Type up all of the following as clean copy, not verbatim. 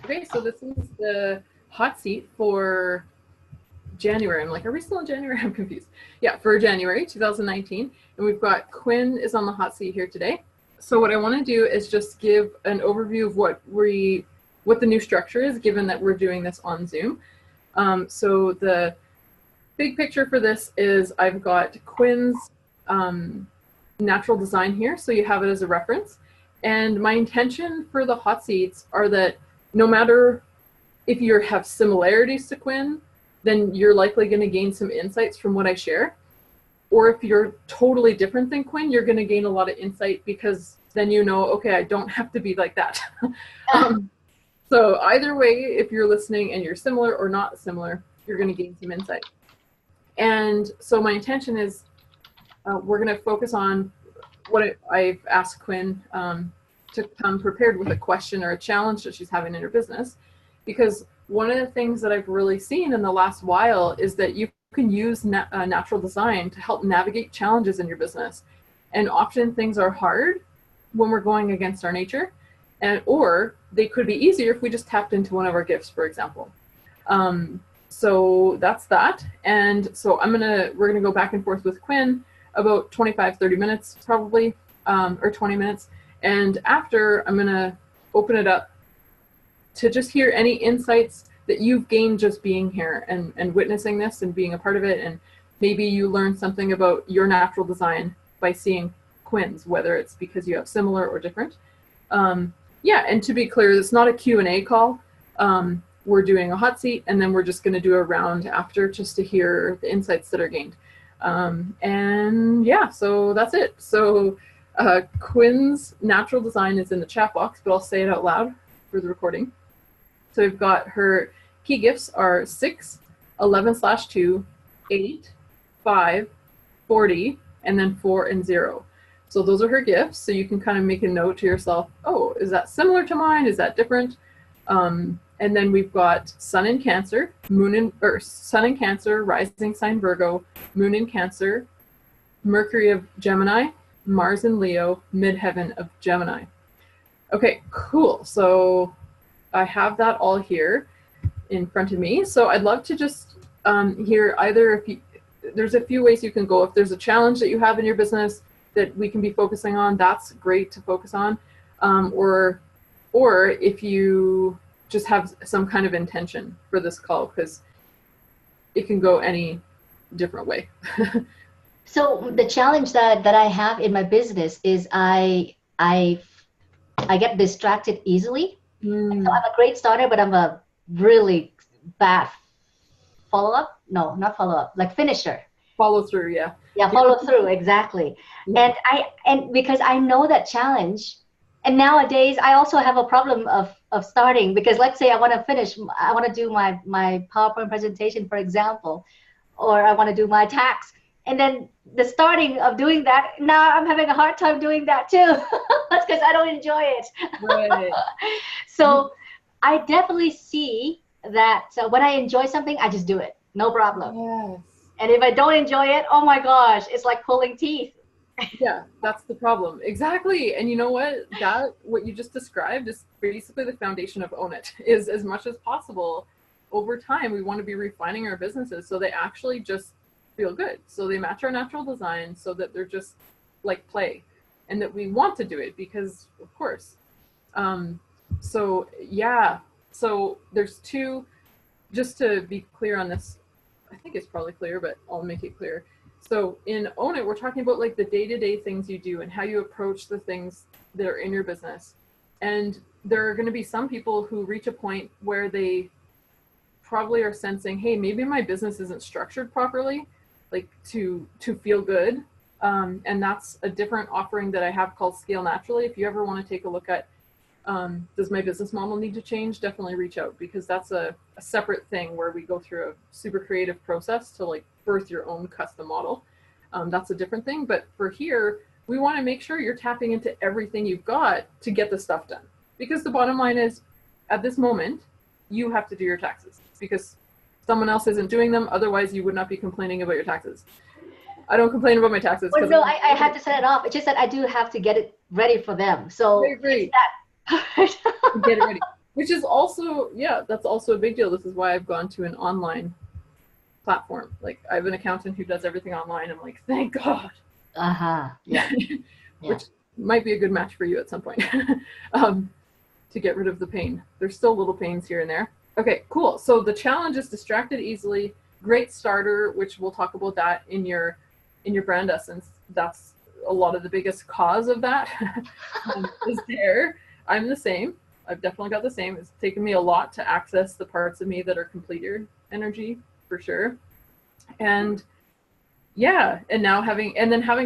Okay, so this is the hot seat for January. I'm like, are we still in January? I'm confused. Yeah, for January 2019. And we've got Quynh is on the hot seat here today. So what I want to do is just give an overview of what the new structure is, given that we're doing this on Zoom. So the big picture for this is I've got Quynn's natural design here, so you have it as a reference. And my intention for the hot seats are that no matter if you have similarities to Quynh, then you're likely going to gain some insights from what I share. Or if you're totally different than Quynh, you're going to gain a lot of insight, because then you know, okay, I don't have to be like that. So either way, if you're listening and you're similar or not similar, you're going to gain some insight. And so my intention is we're going to focus on what I've asked Quynh to come prepared with a question or a challenge that she's having in her business. Because one of the things that I've really seen in the last while is that you can use natural design to help navigate challenges in your business. And often things are hard when we're going against our nature, or they could be easier if we just tapped into one of our gifts, for example. So that's that. And so we're gonna go back and forth with Quynh about 25, 30 minutes probably, or 20 minutes. And after, I'm gonna open it up to just hear any insights that you've gained just being here and witnessing this and being a part of it. And maybe you learn something about your natural design by seeing Quynh's, whether it's because you have similar or different. Yeah, and to be clear, it's not a Q&A call. We're doing a hot seat, and then we're just going to do a round after just to hear the insights that are gained. And yeah, so that's it. So Quynh's natural design is in the chat box, but I'll say it out loud for the recording. So we've got her key gifts are 6, 11/2, 8, 5, 40, and then 4 and 0. So those are her gifts. So you can kind of make a note to yourself, oh, is that similar to mine? Is that different? And then we've got Sun in Cancer, Sun in Cancer, rising sign Virgo, Moon in Cancer, Mercury of Gemini, Mars in Leo, midheaven of Gemini. Okay, cool. So I have that all here in front of me. So I'd love to just hear either there's a few ways you can go. If there's a challenge that you have in your business that we can be focusing on, that's great to focus on. Or if you just have some kind of intention for this call, because it can go any different way. So the challenge that I have in my business is I get distracted easily. So I'm a great starter, but I'm a really bad follow-up. No, not follow-up, like finisher. Follow through, yeah. Yeah, follow through, exactly. Yeah. And because I know that challenge, and nowadays I also have a problem of starting, because let's say I want to do my PowerPoint presentation, for example, or I want to do my tax. And then the starting of doing that, now I'm having a hard time doing that too. That's because I don't enjoy it. Right. So I definitely see that when I enjoy something, I just do it. No problem. Yes. And if I don't enjoy it, oh my gosh, it's like pulling teeth. Yeah, that's the problem. Exactly. And you know what? What you just described is basically the foundation of Own It, is as much as possible over time, we want to be refining our businesses so they actually just feel good. So they match our natural design, so that they're just like play, and that we want to do it because, of course. So yeah, so there's two, just to be clear on this, I think it's probably clear, but I'll make it clear. So in Own It, we're talking about like the day-to-day things you do and how you approach the things that are in your business. And there are going to be some people who reach a point where they probably are sensing, hey, maybe my business isn't structured properly, like to feel good. And that's a different offering that I have called Scale Naturally. If you ever want to take a look at, does my business model need to change? Definitely reach out, because that's a separate thing where we go through a super creative process to like birth your own custom model. That's a different thing. But for here, we want to make sure you're tapping into everything you've got to get the stuff done. Because the bottom line is, at this moment, you have to do your taxes because someone else isn't doing them. Otherwise, you would not be complaining about your taxes. I don't complain about my taxes. Well, no, I had to set it off. It's just that I do have to get it ready for them. So I agree. That part. Get it ready. which is also, yeah, that's also a big deal. This is why I've gone to an online platform. Like I have an accountant who does everything online. I'm like, thank God. Uh-huh. Yeah. Yeah. Which might be a good match for you at some point. um, to get rid of the pain. There's still little pains here and there. Okay, cool. So the challenge is distracted easily. Great starter, which we'll talk about that in your brand essence. That's a lot of the biggest cause of that is there. I'm the same. I've definitely got the same. It's taken me a lot to access the parts of me that are completer energy for sure. And yeah, and now having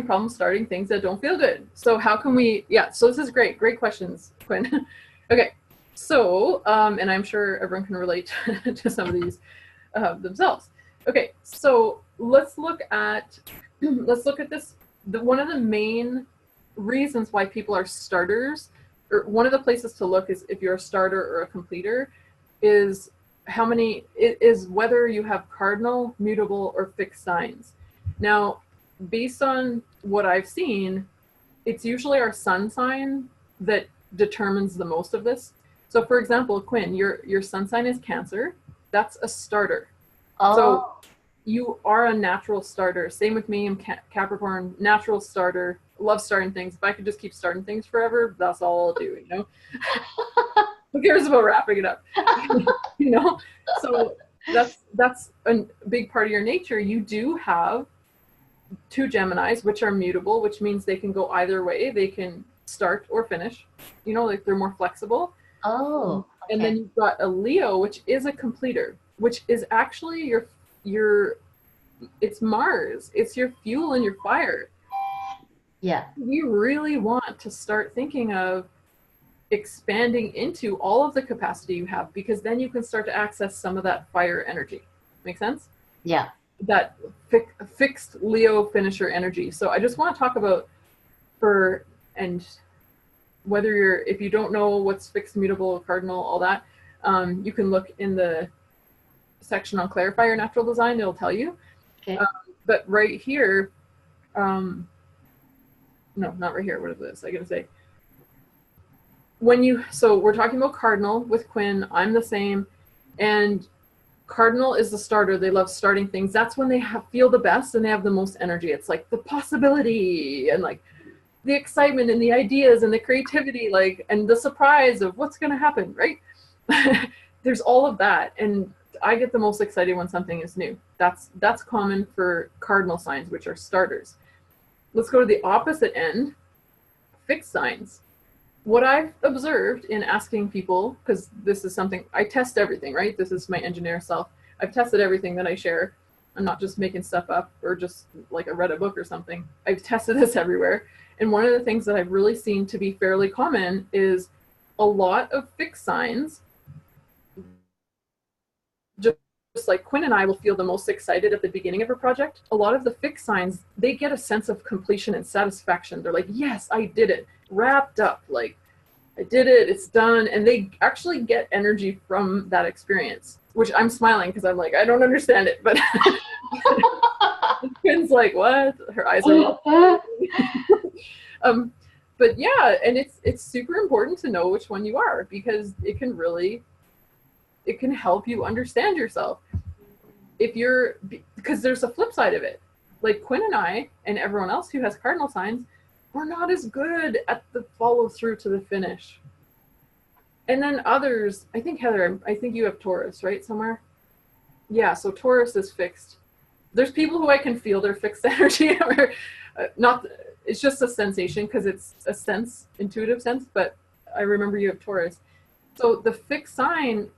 problems starting things that don't feel good. So how can we, yeah, so this is great questions, Quynh. Okay, so and I'm sure everyone can relate to some of these themselves. Okay, so let's look at this. One of the main reasons why people are starters, or one of the places to look is if you're a starter or a completer, is whether you have cardinal, mutable, or fixed signs. Now, based on what I've seen, it's usually our sun sign that determines the most of this. So for example, Quynh, your sun sign is Cancer. That's a starter. Oh. So you are a natural starter. Same with me, I'm Capricorn, natural starter, love starting things. If I could just keep starting things forever, that's all I'll do, you know? Who cares about wrapping it up? You know? So that's a big part of your nature. You do have 2 Geminis, which are mutable, which means they can go either way. They can start or finish, you know, like they're more flexible. Oh, And okay. then you've got a Leo, which is a completer, which is actually your it's Mars. It's your fuel and your fire. Yeah. We really want to start thinking of expanding into all of the capacity you have, because then you can start to access some of that fire energy. Make sense? Yeah. That fixed Leo finisher energy. So I just want to talk about and whether if you don't know what's fixed, mutable, cardinal, all that, you can look in the section on Clarify Your Natural Design. It'll tell you. Okay. But right here, no, not right here. What is this? I gotta say. So we're talking about cardinal with Quynh. I'm the same, and cardinal is the starter. They love starting things. That's when they feel the best and they have the most energy. It's like the possibility and like the excitement and the ideas and the creativity, like, and the surprise of what's going to happen, right? There's all of that. And I get the most excited when something is new. That's common for cardinal signs, which are starters. Let's go to the opposite end, fixed signs. What I've observed in asking people, because this is something, I test everything, right? This is my engineer self. I've tested everything that I share. I'm not just making stuff up or just like I read a book or something. I've tested this everywhere. And one of the things that I've really seen to be fairly common is a lot of fixed signs, just like Quynh and I will feel the most excited at the beginning of a project. A lot of the fixed signs, they get a sense of completion and satisfaction. They're like, yes, I did it, wrapped up, like I did it, it's done. And they actually get energy from that experience, which I'm smiling because I'm like, I don't understand it, but Quynh's like, what? Her eyes are but yeah, and it's super important to know which one you are, because it can help you understand yourself. Because there's a flip side of it. Like Quynh and I and everyone else who has cardinal signs, we're not as good at the follow through to the finish. And then others, I think Heather, I think you have Taurus, right, somewhere? Yeah, so Taurus is fixed. There's people who I can feel their fixed energy, or not. It's just a sensation because it's a sense, intuitive sense. But I remember you have Taurus. So the fixed sign,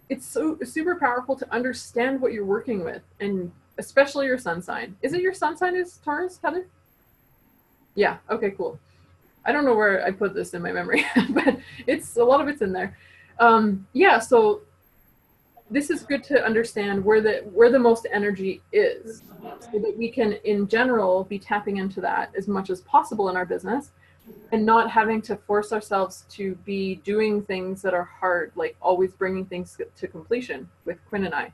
it's so super powerful to understand what you're working with, and especially your sun sign. Is it your sun sign is Taurus, Heather? Yeah. Okay. Cool. I don't know where I put this in my memory, but it's a lot of it's in there. Yeah. So this is good to understand where the most energy is, so that we can, in general, be tapping into that as much as possible in our business, and not having to force ourselves to be doing things that are hard, like always bringing things to completion with Quynh and I.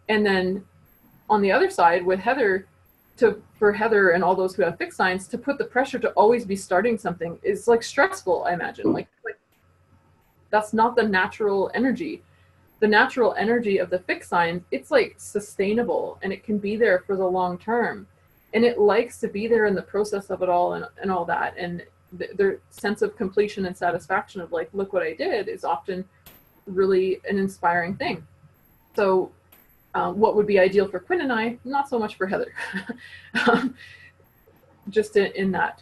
And then on the other side with Heather, for Heather and all those who have fixed signs, to put the pressure to always be starting something is like stressful, I imagine. Like That's not the natural energy. The natural energy of the fixed signs, it's like sustainable and it can be there for the long term. And it likes to be there in the process of it all and all that. And their sense of completion and satisfaction of like, look what I did, is often really an inspiring thing. So what would be ideal for Quynh and I, not so much for Heather. Just in that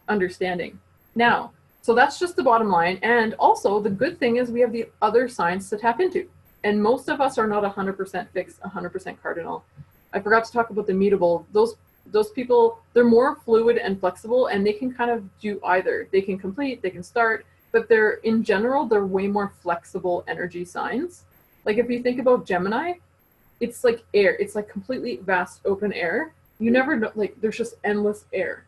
understanding. Now, so that's just the bottom line. And also the good thing is we have the other signs to tap into. And most of us are not 100% fixed, 100% cardinal. I forgot to talk about the mutable. Those people, they're more fluid and flexible, and they can kind of do either. They can complete, they can start, but they're, in general, they're way more flexible energy signs. Like if you think about Gemini, it's like air. It's like completely vast open air. You never know, like there's just endless air.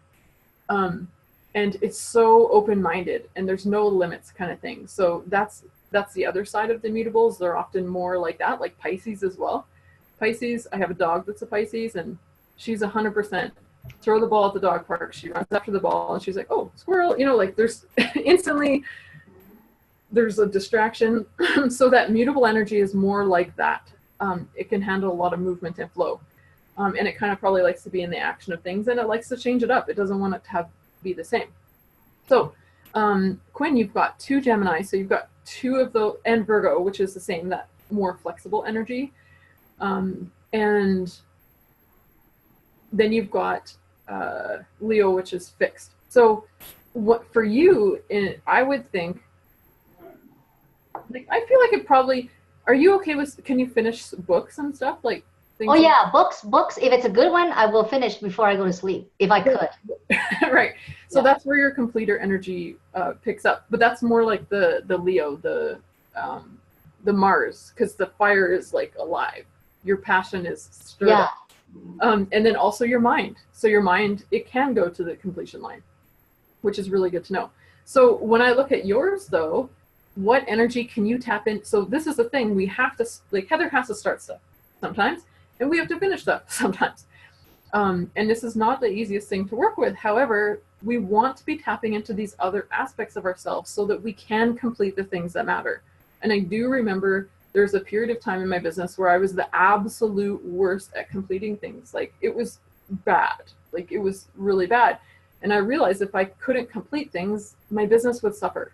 And it's so open-minded and there's no limits kind of thing. So that's the other side of the mutables. They're often more like that, like Pisces as well. Pisces, I have a dog that's a Pisces, and she's 100% throw the ball at the dog park. She runs after the ball and she's like, oh, squirrel, you know, like there's instantly, there's a distraction. So that mutable energy is more like that. It can handle a lot of movement and flow. And it kind of probably likes to be in the action of things, and it likes to change it up. It doesn't want it to be the same. So Quynh, you've got 2 Gemini, so you've got 2 of the, and Virgo, which is the same, that more flexible energy. And then you've got Leo, which is fixed. So what for you, I would think, like, I feel like it probably, are you okay with, can you finish books and stuff? Like, oh yeah, books. If it's a good one, I will finish before I go to sleep, if I could. Right. So that's where your completer energy picks up. But that's more like the Leo, the Mars, because the fire is like alive. Your passion is stirred up. And then also your mind. So your mind, it can go to the completion line, which is really good to know. So when I look at yours though, what energy can you tap in? So this is the thing, we have to, like Heather has to start stuff sometimes, and we have to finish stuff sometimes. And this is not the easiest thing to work with. However, we want to be tapping into these other aspects of ourselves so that we can complete the things that matter. And I do remember there's a period of time in my business where I was the absolute worst at completing things. Like it was bad, like it was really bad. And I realized if I couldn't complete things, my business would suffer.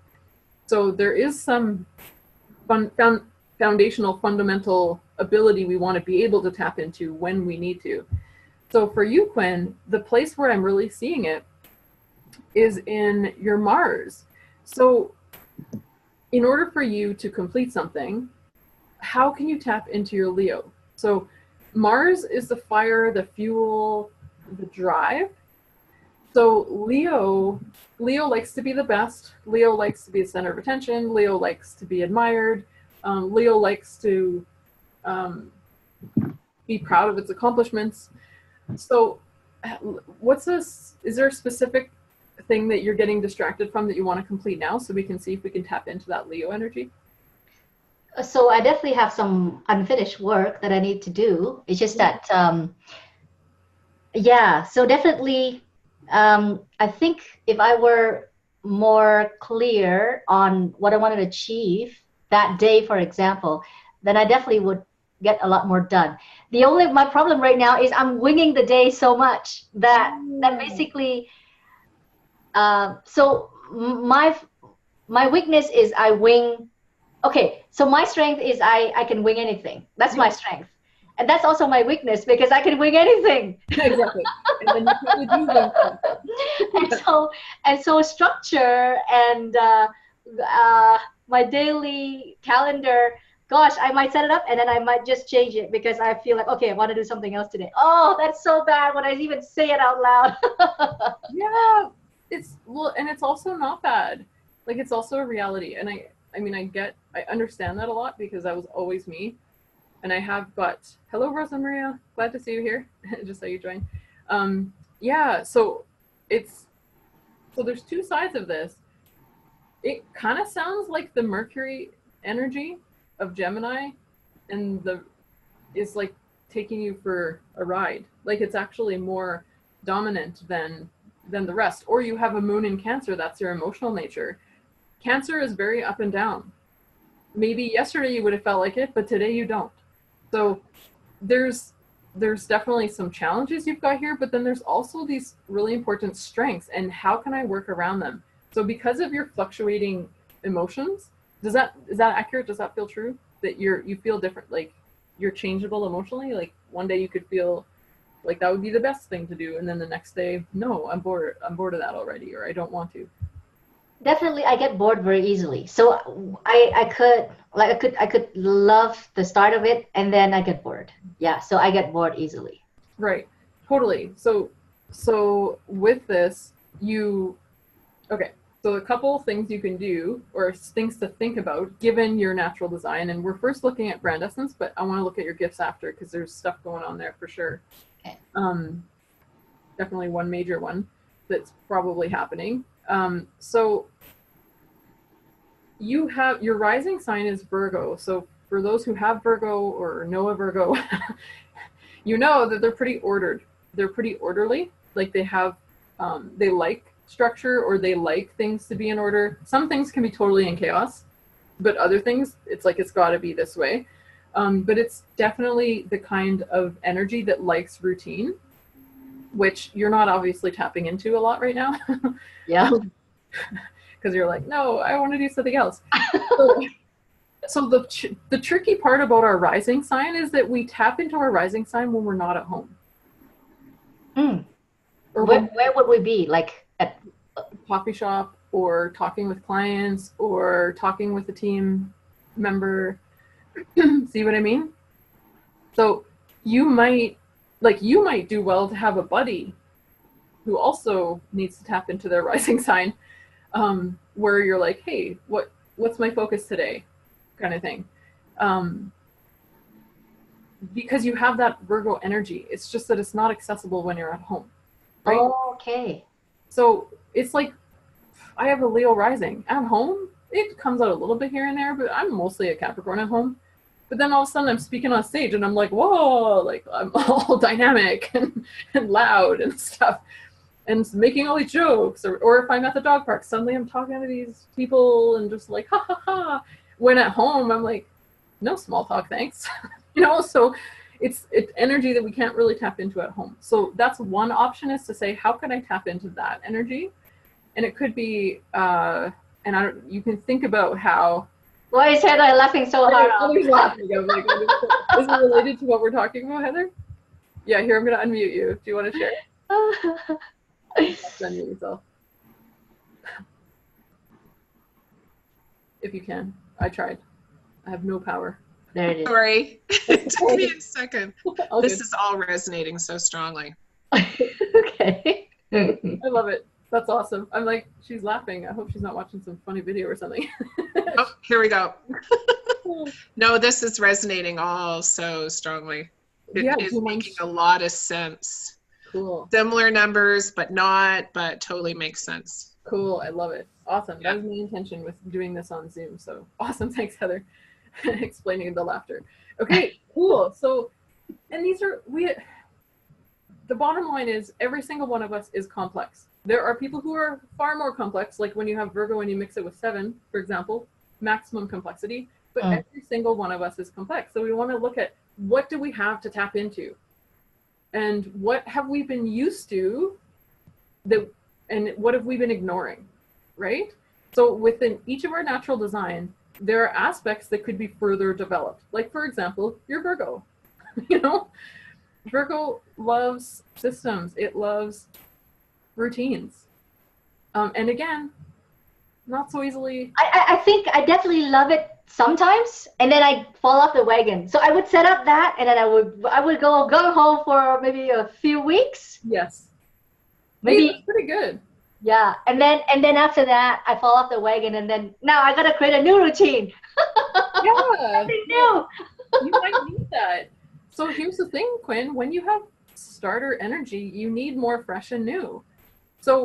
So there is some foundational, fundamental ability we want to be able to tap into when we need to. So for you, Quynh, the place where I'm really seeing it is in your Mars. So in order for you to complete something, how can you tap into your Leo? So Mars is the fire, the fuel, the drive. So Leo likes to be the best. Leo likes to be the center of attention. Leo likes to be admired. Leo likes to be proud of its accomplishments. So is there a specific thing that you're getting distracted from that you want to complete now, so we can see if we can tap into that Leo energy? So I definitely have some unfinished work that I need to do. It's just that, so definitely, I think if I were more clear on what I wanted to achieve that day, for example, then I definitely would get a lot more done. My problem right now is I'm winging the day so much that basically, so my weakness is I wing. Okay, so my strength is I can wing anything. That's my strength. And that's also my weakness, because I can wing anything. Exactly. And then you can do and so structure and my daily calendar, gosh, I might set it up and then I might just change it because I feel like, okay, I want to do something else today. Oh, that's so bad when I even say it out loud. Yeah, and it's also not bad. Like, it's also a reality. And I mean, I understand that a lot because that was always me. And I have got, hello, Rosa Maria, glad to see you here. Just saw you join. Yeah, so there's 2 sides of this. It kind of sounds like the Mercury energy of Gemini and is like taking you for a ride. Like it's actually more dominant than the rest. Or you have a moon in Cancer, that's your emotional nature. Cancer is very up and down. Maybe yesterday you would have felt like it, but today you don't. So there's definitely some challenges you've got here, but then there's also these really important strengths, and how can I work around them? So because of your fluctuating emotions, is that accurate? Does that feel true? That you feel different, like you're changeable emotionally? Like one day you could feel like that would be the best thing to do, and then the next day, no, I'm bored of that already, or I don't want to. Definitely, I get bored very easily. So I could love the start of it, and then I get bored. Yeah, so I get bored easily. Right. Totally. So with this, okay. So a couple things you can do, or things to think about, given your natural design. And we're first looking at brand essence, but I want to look at your gifts after, because there's stuff going on there for sure. Okay. Definitely one major one that's probably happening. So you have, your rising sign is Virgo. So for those who have Virgo or know a Virgo, you know that they're pretty ordered. They're pretty orderly. Like they have, they like structure, or they like things to be in order. Some things can be totally in chaos, but other things, it's like, it's got to be this way. But it's definitely the kind of energy that likes routine, which you're not obviously tapping into a lot right now. Yeah. Because you're like, no, I want to do something else. So the tricky part about our rising sign is that we tap into our rising sign when we're not at home. Or where would we be? Like at a coffee shop, or talking with clients, or talking with a team member. See what I mean? So you might do well to have a buddy who also needs to tap into their rising sign, where you're like, hey, what's my focus today, kind of thing. Because you have that Virgo energy. It's just that it's not accessible when you're at home. Right? Oh, okay. So it's like, I have a Leo rising. At home, it comes out a little bit here and there, but I'm mostly a Capricorn at home. But then all of a sudden I'm speaking on stage and I'm like, whoa, like I'm all dynamic and loud and stuff, and making all these jokes. Or if I'm at the dog park, suddenly I'm talking to these people and just like, ha ha ha. When at home, I'm like, no small talk, thanks. So it's energy that we can't really tap into at home. So that's one option, is to say, how can I tap into that energy? And it could be, you can think about how. Why is Heather laughing so hard? Heather's laughing. I'm like, is it related to what we're talking about, Heather? Yeah, here, I'm going to unmute you. Do you want to share? Unmute yourself. If you can. I tried. I have no power. There it is. Sorry. It took me a second. All this good. is all resonating so strongly. Okay. I love it. That's awesome. I'm like, she's laughing. I hope she's not watching some funny video or something. Oh, here we go. No, this is resonating all so strongly. It is making a lot of sense. Cool. Similar numbers, but totally makes sense. Cool. I love it. Awesome. Yeah. That was my intention with doing this on Zoom. So awesome. Thanks, Heather. Explaining the laughter. Okay, cool. So, and the bottom line is, every single one of us is complex. There are people who are far more complex, like when you have Virgo and you mix it with 7, for example, maximum complexity, but every single one of us is complex. So we want to look at, what do we have to tap into? And what have we been used to, and what have we been ignoring, right? So within each of our natural design, there are aspects that could be further developed. Like, for example, your Virgo. Virgo loves systems. It loves routines. And again, not so easily. I think I definitely love it sometimes, and then I fall off the wagon. So I would set up that, and then I would go home for maybe a few weeks. Yes. Maybe that's pretty good. Yeah, and then after that, I fall off the wagon, and then now I gotta create a new routine. Yeah. Something new. You might need that. So here's the thing, Quynh. When you have starter energy, you need more fresh and new. So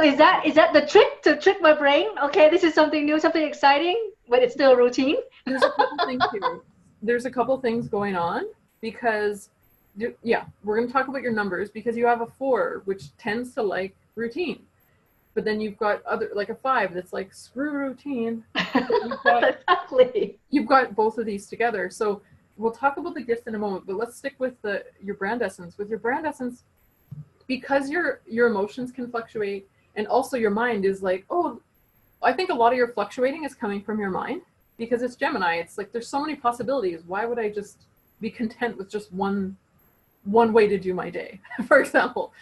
is that the trick, to trick my brain? Okay, this is something new, something exciting, but it's still a routine. There's a couple things here. There's a couple things going on, because, yeah, we're going to talk about your numbers, because you have a 4, which tends to like routine. But then you've got other, like a 5 that's like, screw routine. Exactly. You've got both of these together. So we'll talk about the gifts in a moment, but let's stick with your brand essence. With your brand essence, because your emotions can fluctuate, and also your mind is like, oh, I think a lot of your fluctuating is coming from your mind, because it's Gemini. It's like, there's so many possibilities. Why would I just be content with just one way to do my day? For example,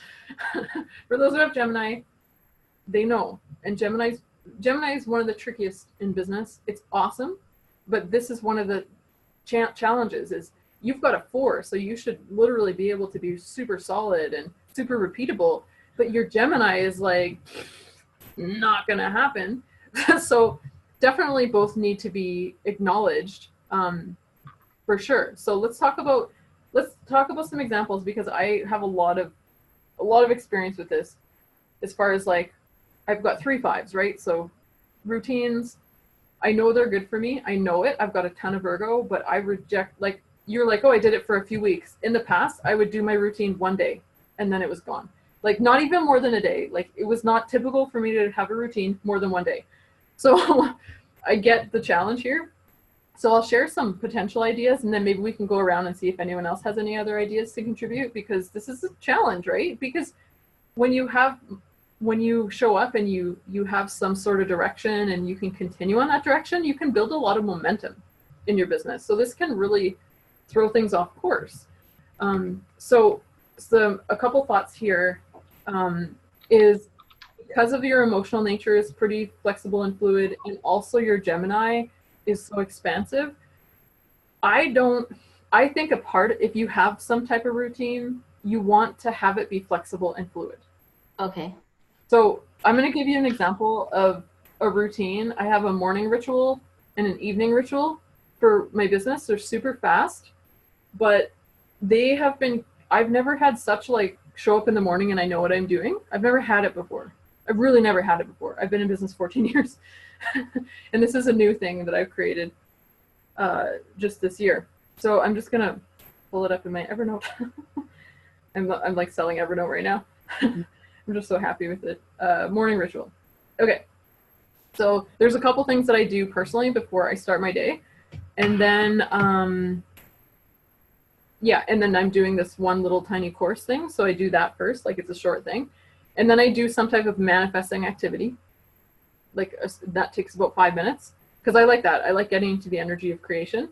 for those who have Gemini, they know. And Gemini is one of the trickiest in business. It's awesome, but this is one of the challenges is you've got a 4, so you should literally be able to be super solid and super repeatable, but your Gemini is like, not gonna happen. So definitely both need to be acknowledged, for sure. So let's talk about some examples, because I have a lot of experience with this, as far as like, I've got 3 5s, right? So routines, I know they're good for me. I know it. I've got a ton of Virgo, but I reject, like, you're like, oh, I did it for a few weeks. In the past, I would do my routine one day and then it was gone. Like, not even more than a day. Like, it was not typical for me to have a routine more than one day. So I get the challenge here. So I'll share some potential ideas, and then maybe we can go around and see if anyone else has any other ideas to contribute, because this is a challenge, right? Because when you show up and you have some sort of direction and you can continue on that direction, you can build a lot of momentum in your business. So this can really throw things off course. So a couple thoughts here, is because of your emotional nature is pretty flexible and fluid, and also your Gemini is so expansive. I think if you have some type of routine, you want to have it be flexible and fluid. Okay. So I'm going to give you an example of a routine. I have a morning ritual and an evening ritual for my business. They're super fast, but I've never had such like show up in the morning and I know what I'm doing. I've never had it before. I've really never had it before. I've been in business 14 years. And this is a new thing that I've created just this year. So I'm just going to pull it up in my Evernote. I'm like selling Evernote right now. I'm just so happy with it. Morning ritual. Okay. So there's a couple things that I do personally before I start my day. And then, and then I'm doing this one little tiny course thing. So I do that first, like it's a short thing. And then I do some type of manifesting activity. Like that takes about 5 minutes, because I like that. I like getting into the energy of creation.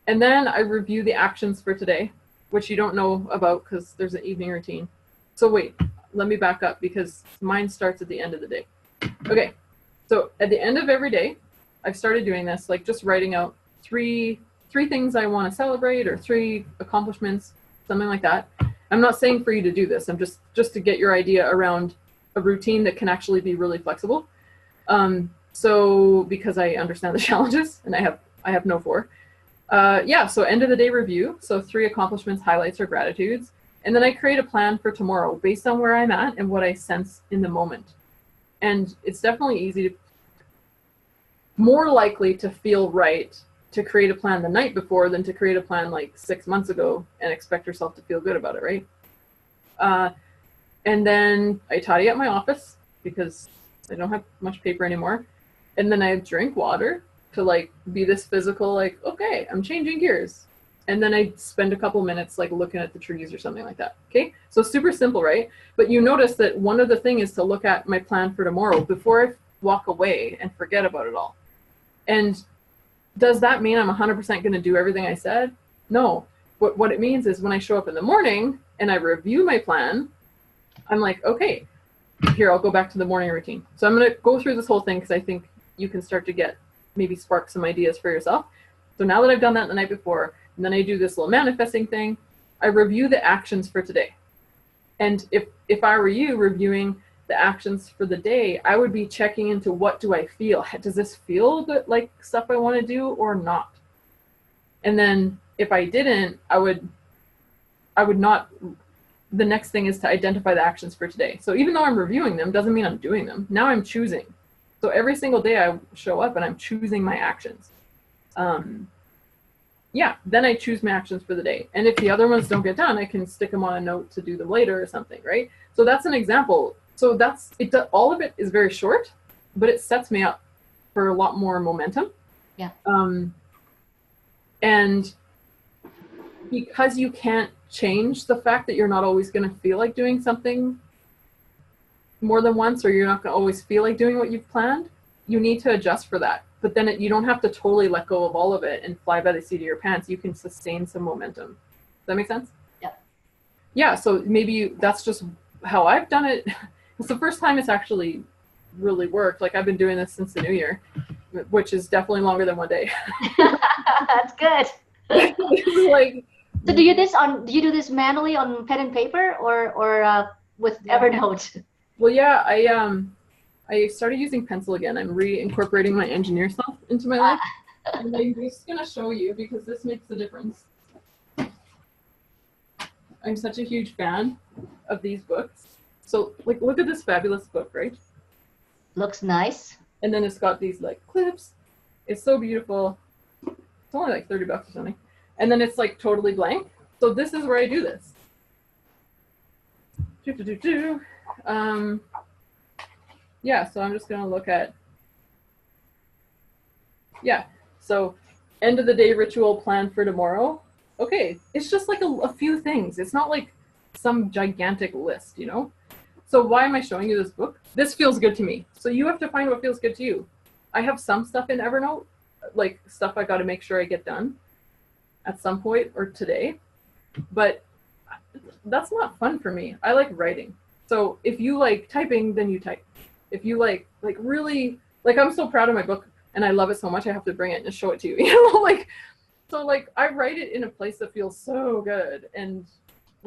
And then I review the actions for today, which you don't know about because there's an evening routine. So wait, let me back up, because mine starts at the end of the day. Okay, so at the end of every day, I've started doing this, like just writing out three things I want to celebrate, or 3 accomplishments, something like that. I'm not saying for you to do this. I'm just to get your idea around a routine that can actually be really flexible. So because I understand the challenges, and I have no 4. So end of the day review. So 3 accomplishments, highlights, or gratitudes. And then I create a plan for tomorrow based on where I'm at and what I sense in the moment. And it's definitely more likely to feel right to create a plan the night before than to create a plan like 6 months ago and expect yourself to feel good about it, right? And then I tidy up my office because I don't have much paper anymore. And then I drink water to like be this physical, like, okay, I'm changing gears. And then I spend a couple minutes like looking at the trees or something like that. Okay, so super simple, right? But you notice that one of the things is to look at my plan for tomorrow before I walk away and forget about it all. And does that mean I'm 100% going to do everything I said? No. But what it means is when I show up in the morning and I review my plan, I'm like, okay, here, I'll go back to the morning routine. So I'm going to go through this whole thing because I think you can start to maybe spark some ideas for yourself. So now that I've done that the night before, and then I do this little manifesting thing, I review the actions for today. And if I were you reviewing the actions for the day, I would be checking into what do I feel? Does this feel like stuff I want to do or not? And then if I didn't, I would not. The next thing is to identify the actions for today. So even though I'm reviewing them, doesn't mean I'm doing them. Now I'm choosing. So every single day I show up and I'm choosing my actions. Then I choose my actions for the day. And if the other ones don't get done, I can stick them on a note to do them later or something, right? So that's an example. So that's it. All of it is very short, but it sets me up for a lot more momentum. Yeah. And because you can't change the fact that you're not always going to feel like doing something more than once, or you're not going to always feel like doing what you've planned, you need to adjust for that. But then you don't have to totally let go of all of it and fly by the seat of your pants. You can sustain some momentum. Does that make sense? Yeah. Yeah, so maybe that's just how I've done it. It's the first time it's actually really worked. Like, I've been doing this since the new year, which is definitely longer than one day. That's good. Like, so do you do this manually on pen and paper, or with Evernote? Well, yeah, I started using pencil again. I'm reincorporating my engineer self into my life. And I'm just gonna show you because this makes a difference. I'm such a huge fan of these books. So, like, look at this fabulous book, right? Looks nice. And then it's got these like clips. It's so beautiful. It's only like $30 or something. And then it's like totally blank. So this is where I do this. Yeah, so I'm just gonna look at, yeah, so end of the day ritual plan for tomorrow. Okay, it's just like a few things. It's not like some gigantic list, you know? So why am I showing you this book? This feels good to me. So you have to find what feels good to you. I have some stuff in Evernote, like stuff I gotta make sure I get done at some point or today, but that's not fun for me. I like writing. So if you like typing, then you type. If you like really, like, I'm so proud of my book and I love it so much, I have to bring it and show it to you, you know, like, so like I write it in a place that feels so good. And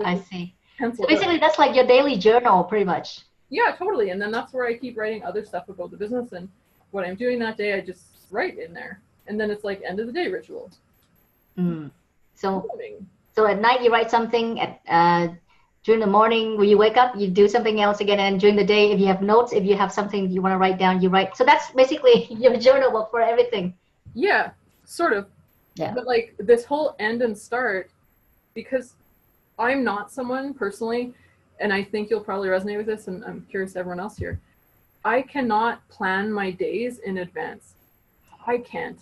I see. So basically that's like your daily journal pretty much. Yeah, totally. And then that's where I keep writing other stuff about the business and what I'm doing that day. I just write in there. And then it's like end of the day ritual. So at night you write something, at during the morning when you wake up you do something else again, and during the day if you have notes, if you have something you want to write down, you write. So that's basically your journal book for everything. Yeah, sort of. Yeah. But like this whole end and start, because I'm not someone personally, and I think you'll probably resonate with this, and I'm curious everyone else here, I cannot plan my days in advance. I can't.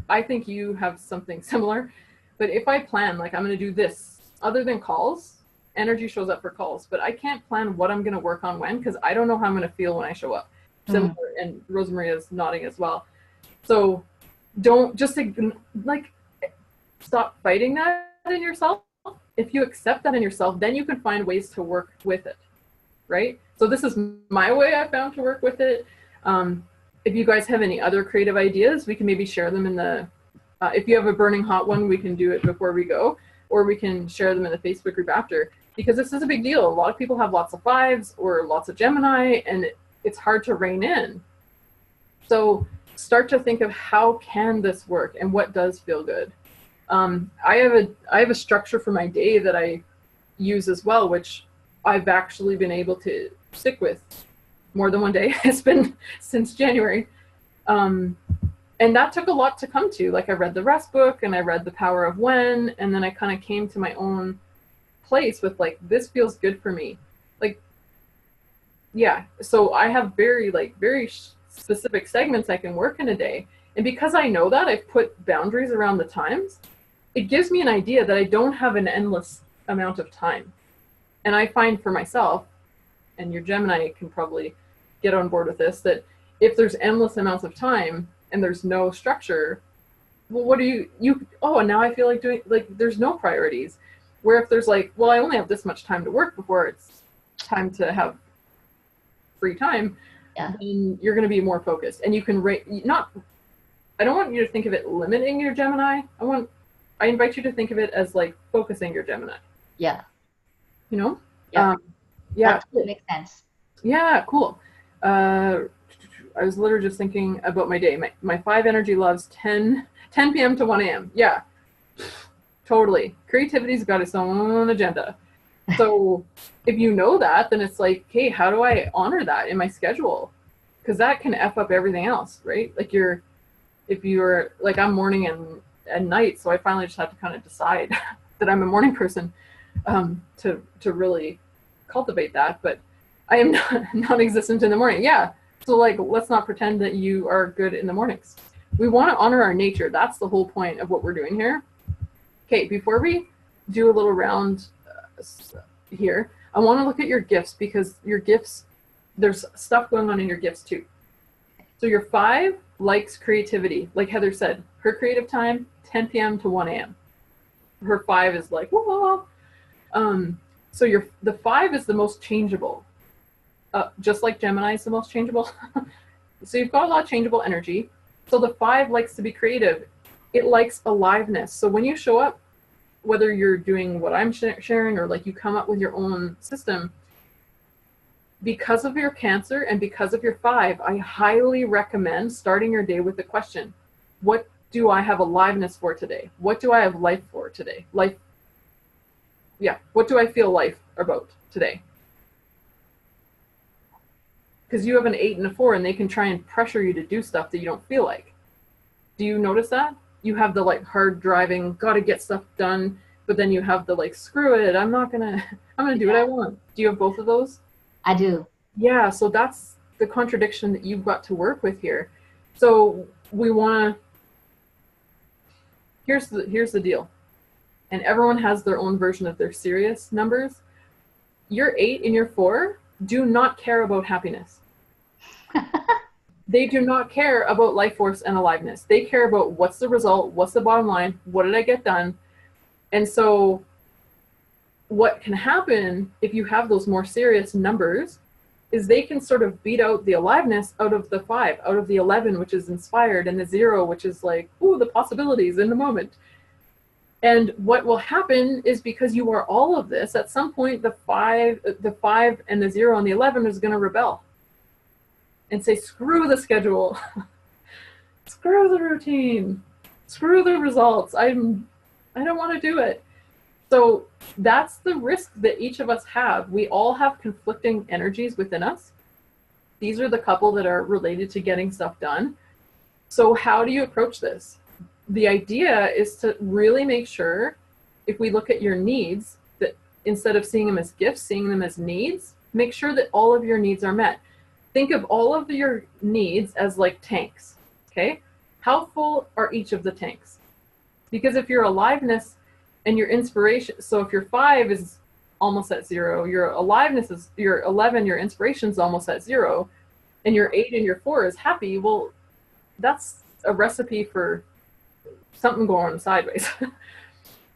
I think you have something similar, but if I plan, like, I'm going to do this, other than calls, energy shows up for calls, but I can't plan what I'm going to work on when, because I don't know how I'm going to feel when I show up. Similar, and Rosemarie is nodding as well. So don't just like stop fighting that in yourself. If you accept that in yourself, then you can find ways to work with it, right? So this is my way I found to work with it. If you guys have any other creative ideas, we can maybe share them in the, if you have a burning hot one, we can do it before we go, or we can share them in the Facebook group after, because this is a big deal. A lot of people have lots of 5s or lots of Gemini, and it's hard to rein in. So start to think of how can this work and what does feel good. I have a structure for my day that I use as well, which I've actually been able to stick with more than one day. It's been since January. And that took a lot to come to. Like, I read the rest book and I read The Power of When, and then I kind of came to my own place with like, this feels good for me. Like, yeah. So I have very specific segments I can work in a day. And because I know that, I've put boundaries around the times. It gives me an idea that I don't have an endless amount of time. And I find for myself, and your Gemini can probably get on board with this, that if there's endless amounts of time and there's no structure, well, what do you, oh, and now I feel like doing, like, there's no priorities. Where if there's like, well, I only have this much time to work before it's time to have free time, then you're going to be more focused. And you can I don't want you to think of it limiting your Gemini. I invite you to think of it as like focusing your Gemini. Yeah. You know? Yeah. Yeah. That makes sense. Yeah, cool. I was literally just thinking about my day. My 5 energy loves 10 p.m. to 1 a.m. Yeah, totally. Creativity's got its own agenda. So if you know that, then it's like, hey, how do I honor that in my schedule? Because that can F up everything else, right? Like if you're like, I'm morning and night, so I finally just have to kind of decide that I'm a morning person to really cultivate that. But I am not non-existent in the morning. Yeah. So like, let's not pretend that you are good in the mornings. We want to honor our nature. That's the whole point of what we're doing here. Okay, before we do a little round here, I want to look at your gifts, because your gifts, there's stuff going on in your gifts too. So your 5 likes creativity. Like Heather said, her creative time, 10 p.m. to 1 a.m. Her 5 is like, whoa. So the 5 is the most changeable. Just like Gemini is the most changeable. So you've got a lot of changeable energy. So the 5 likes to be creative. It likes aliveness. So when you show up, whether you're doing what I'm sharing or like you come up with your own system, because of your Cancer and because of your 5, I highly recommend starting your day with the question, what do I have aliveness for today? What do I have life for today? Life, yeah, what do I feel life about today? Because you have an 8 and a 4, and they can try and pressure you to do stuff that you don't feel like. Do you notice that? You have the like hard driving, gotta get stuff done, but then you have the like, screw it, I'm gonna do what I want. Do you have both of those? I do. Yeah, so that's the contradiction that you've got to work with here. So we wanna, here's the deal. And everyone has their own version of their serious numbers. Your 8 and your 4 do not care about happiness. They do not care about life force and aliveness. They care about what's the result, what's the bottom line, what did I get done? And so what can happen if you have those more serious numbers is they can sort of beat out the aliveness out of the 5, out of the 11, which is inspired, and the 0, which is like, ooh, the possibilities in the moment. And what will happen is, because you are all of this, at some point the 5 and the 0 and the 11 is going to rebel and say, screw the schedule, screw the routine, screw the results. I don't want to do it. So that's the risk that each of us have. We all have conflicting energies within us. These are the couple that are related to getting stuff done. So how do you approach this? The idea is to really make sure, if we look at your needs, that instead of seeing them as gifts, seeing them as needs, make sure that all of your needs are met. Think of all of your needs as like tanks, okay? How full are each of the tanks? Because if your aliveness and your inspiration, so if your 5 is almost at 0, your aliveness is, your 11, your inspiration is almost at 0, and your 8 and your 4 is happy, well, that's a recipe for something going sideways.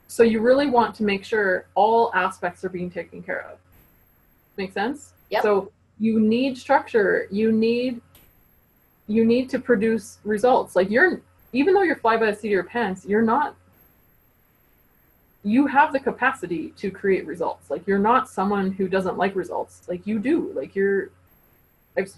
So you really want to make sure all aspects are being taken care of. Make sense? Yep. So you need structure. You need to produce results. Like even though you're fly by the seat of your pants, you have the capacity to create results. Like, you're not someone who doesn't like results. Like, you do. Like, I've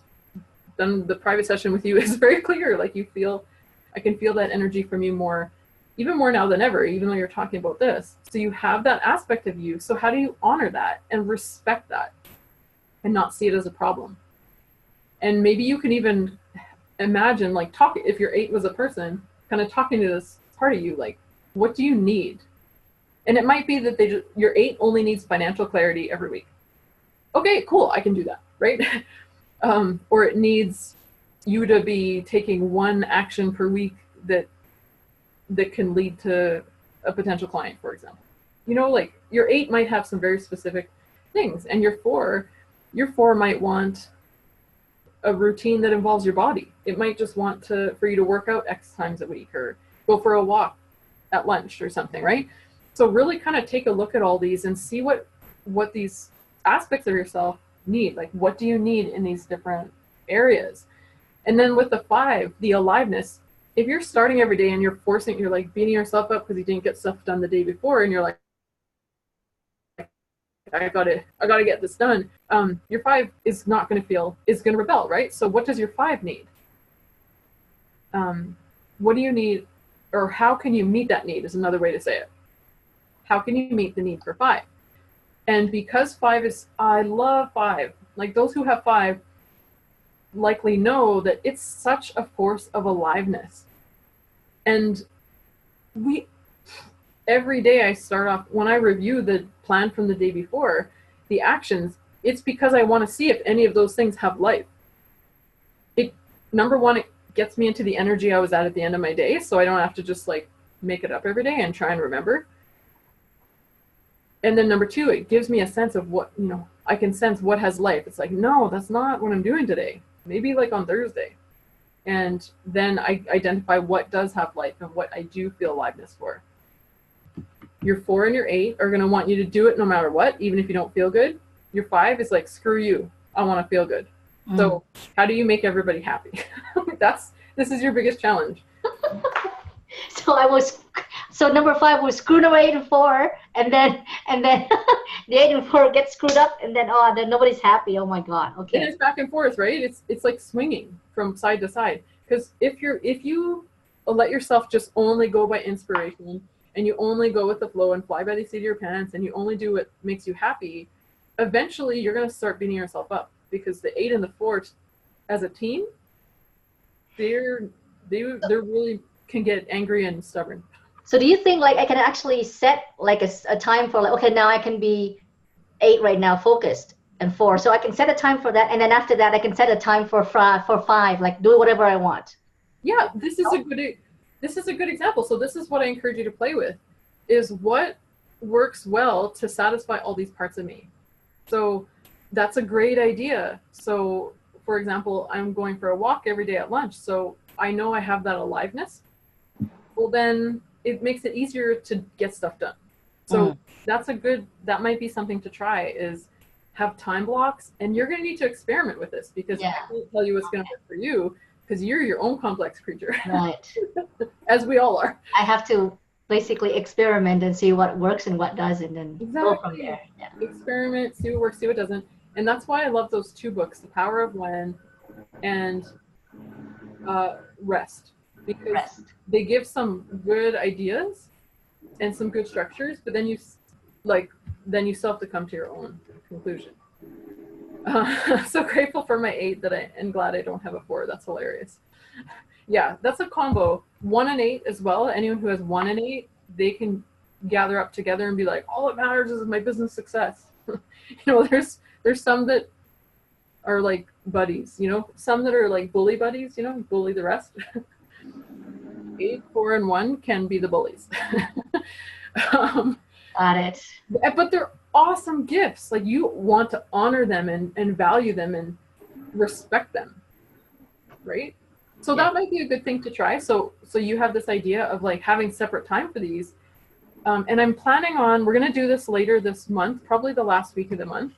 done the private session with you. It's very clear. Like, I can feel that energy from you even more now than ever, even though you're talking about this. So you have that aspect of you. So how do you honor that and respect that and not see it as a problem? And maybe you can even imagine, like, if your 8 was a person, kind of talking to this part of you, like, what do you need? And it might be that your 8 only needs financial clarity every week. Okay, cool, I can do that, right? Or it needs you to be taking one action per week that can lead to a potential client, for example. You know, like, your 8 might have some very specific things, and your 4 might want a routine that involves your body. It might just want for you to work out X times a week, or go for a walk at lunch or something, right? So really kind of take a look at all these and see what these aspects of yourself need. Like, what do you need in these different areas? And then with the 5, the aliveness, if you're starting every day and you're like beating yourself up because you didn't get stuff done the day before, and you're like, I gotta get this done. Your 5 is going to rebel, right? So what does your 5 need? What do you need, or how can you meet that need is another way to say it. How can you meet the need for 5? And because 5 I love 5. Like, those who have 5 likely know that it's such a force of aliveness. And every day I start off, when I review the plan from the day before, the actions, it's because I want to see if any of those things have life. Number one, it gets me into the energy I was at the end of my day, so I don't have to just like make it up every day and try and remember. And then number two, it gives me a sense of what, I can sense what has life. It's like, no, that's not what I'm doing today. Maybe like on Thursday. And then I identify what does have life and what I do feel aliveness for. Your 4 and your 8 are going to want you to do it no matter what, even if you don't feel good. Your 5 is like, screw you, I want to feel good. So how do you make everybody happy? This is your biggest challenge. So number 5 was screw number 8 and 4, and then the 8 and 4 get screwed up, and then nobody's happy. Oh my God. Okay. And it's back and forth, right? It's like swinging from side to side. Because if you let yourself just only go by inspiration, and you only go with the flow and fly by the seat of your pants, and you only do what makes you happy, eventually you're going to start beating yourself up, because the 8 and the 4 as a team, they really can get angry and stubborn. So do you think like I can actually set like a time for like, okay, now I can be 8 right now, focused, and 4. So I can set a time for that, and then after that I can set a time for 5, like do whatever I want. Yeah, this is a good example. So this is what I encourage you to play with, is what works well to satisfy all these parts of me. So that's a great idea. So for example, I'm going for a walk every day at lunch, so I know I have that aliveness. Well, then it makes it easier to get stuff done. So that might be something to try, is have time blocks. And you're going to need to experiment with this, because I can't tell you what's going to work for you, because you're your own complex creature. Right. As we all are. I have to basically experiment and see what works and what doesn't, and go from there. Yeah. Experiment, see what works, see what doesn't. And that's why I love those 2 books, The Power of When and Rest. Because they give some good ideas and some good structures, but then you still have to come to your own conclusion. So grateful for my 8 and glad I don't have a 4. That's hilarious. Yeah, that's a combo. 1 and 8 as well. Anyone who has 1 and 8, they can gather up together and be like, all that matters is my business success. There's some that are like buddies, some that are like bully buddies, bully the rest. 8, 4, and 1 can be the bullies. Got it. But they're awesome gifts. Like, you want to honor them and value them and respect them, right? So that might be a good thing to try. So you have this idea of like having separate time for these. And I'm planning on, we're going to do this later this month, probably the last week of the month.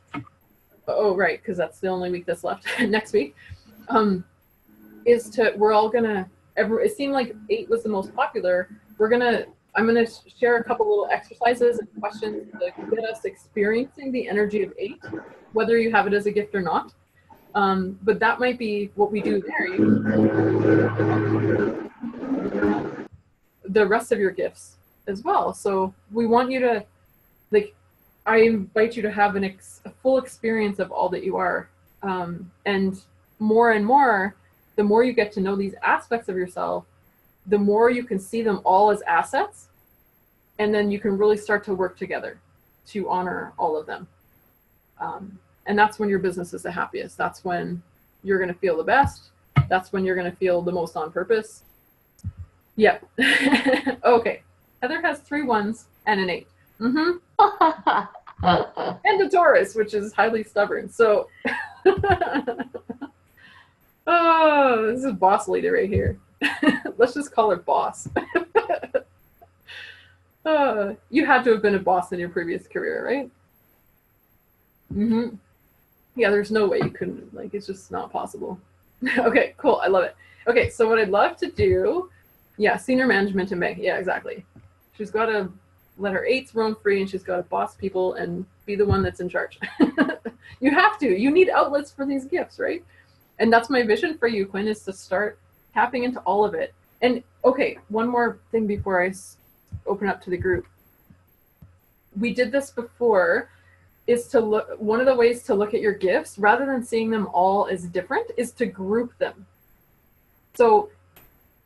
Oh, right, because that's the only week that's left. Next week we're all going to, it seemed like 8 was the most popular. I'm going to share a couple little exercises and questions to get us experiencing the energy of 8, whether you have it as a gift or not. But that might be what we do there. The rest of your gifts as well. So we want you to, I invite you to have a full experience of all that you are. And more, the more you get to know these aspects of yourself, the more you can see them all as assets. And then you can really start to work together to honor all of them. And that's when your business is the happiest. That's when you're going to feel the best. That's when you're going to feel the most on purpose. Yep. Okay. Heather has 3 1s and an 8. And a Taurus, which is highly stubborn. So, oh, this is boss lady right here. Let's just call her boss. You had to have been a boss in your previous career, right? Yeah, there's no way you couldn't. It's just not possible. Okay, cool. I love it. Okay, so what I'd love to do, senior management in May. Yeah, exactly. She's got to let her 8s roam free, and she's got to boss people and be the one that's in charge. You have to. You need outlets for these gifts, right? And that's my vision for you, Quynh, is to start tapping into all of it. And okay, one more thing before I open up to the group. We did this before, is to look, one of the ways to look at your gifts, rather than seeing them all as different, is to group them. So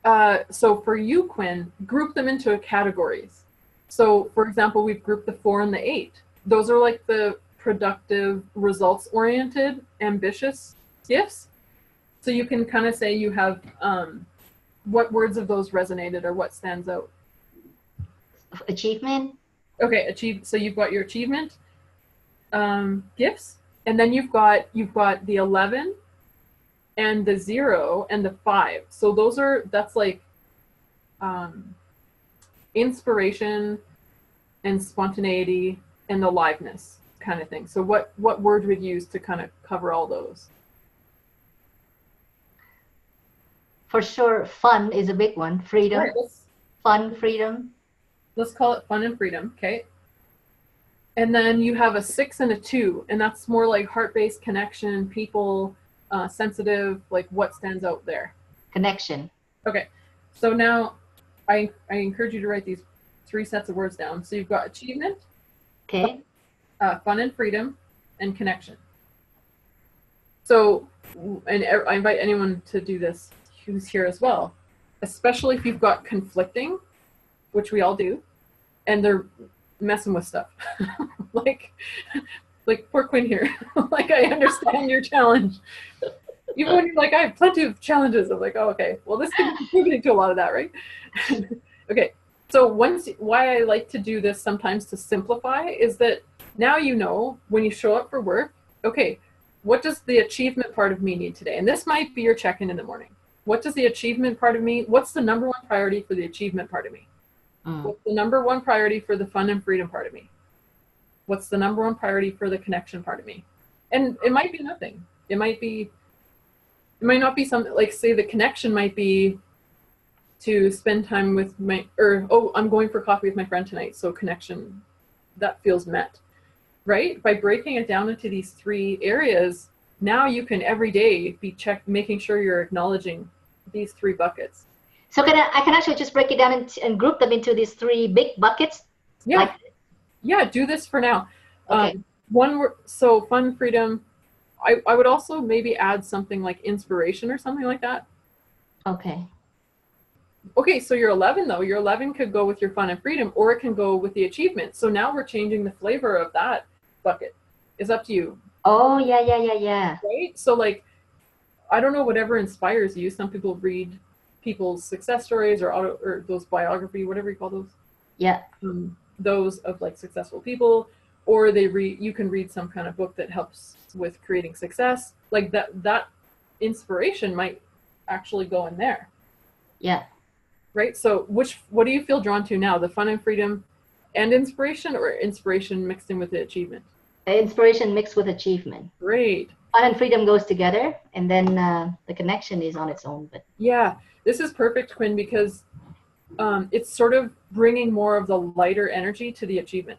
for you, Quynh, group them into categories. So for example, we've grouped the 4 and the 8. Those are like the productive, results-oriented, ambitious gifts. So you can kind of say you have what words of those resonated or what stands out. Achievement. Okay, so you've got your achievement gifts, and then you've got the 11 and the 0 and the 5. So that's like inspiration and spontaneity and aliveness kind of thing. So what word would you use to kind of cover all those? For sure, fun is a big one. Freedom. Right, fun, freedom. Let's call it fun and freedom, okay? And then you have a 6 and a 2, and that's more like heart-based connection, people, sensitive, like what stands out there? Connection. Okay, so now I encourage you to write these 3 sets of words down. So you've got achievement, okay, fun and freedom, and connection. So, and I invite anyone to do this who's here as well, especially if you've got conflicting, which we all do, and they're messing with stuff. like poor Quynh here. Like, I understand your challenge. Even when you're like, I have plenty of challenges. I'm like, oh, okay. Well, this can be contributing to a lot of that, right? Okay. So why I like to do this sometimes to simplify is that now you know when you show up for work, okay, what does the achievement part of me need today? And this might be your check-in in the morning. What does the achievement part of me, what's the number 1 priority for the achievement part of me? What's the number 1 priority for the fun and freedom part of me? What's the number 1 priority for the connection part of me? And it might be nothing. It might not be something like, say the connection might be to spend time with I'm going for coffee with my friend tonight. So connection, that feels met, right? By breaking it down into these 3 areas, now you can every day be making sure you're acknowledging these 3 buckets. So I can actually just break it down and group them into these 3 big buckets? Yeah. Yeah, do this for now. Okay. So fun, freedom. I would also maybe add something like inspiration or something like that. Okay. Okay, so your 11 though, your 11 could go with your fun and freedom, or it can go with the achievement. So now we're changing the flavor of that bucket. It's up to you. Oh, yeah. Right? So like, I don't know, whatever inspires you. Some people read people's success stories or those biography, whatever you call those. Yeah. Those of like successful people, or you can read some kind of book that helps with creating success. Like that inspiration might actually go in there. Yeah. Right? So what do you feel drawn to now? The fun and freedom and inspiration, or inspiration mixed in with the achievement? Inspiration mixed with achievement. Great. Fun and freedom goes together, and then the connection is on its own. But yeah, this is perfect, Quynh, because it's sort of bringing more of the lighter energy to the achievement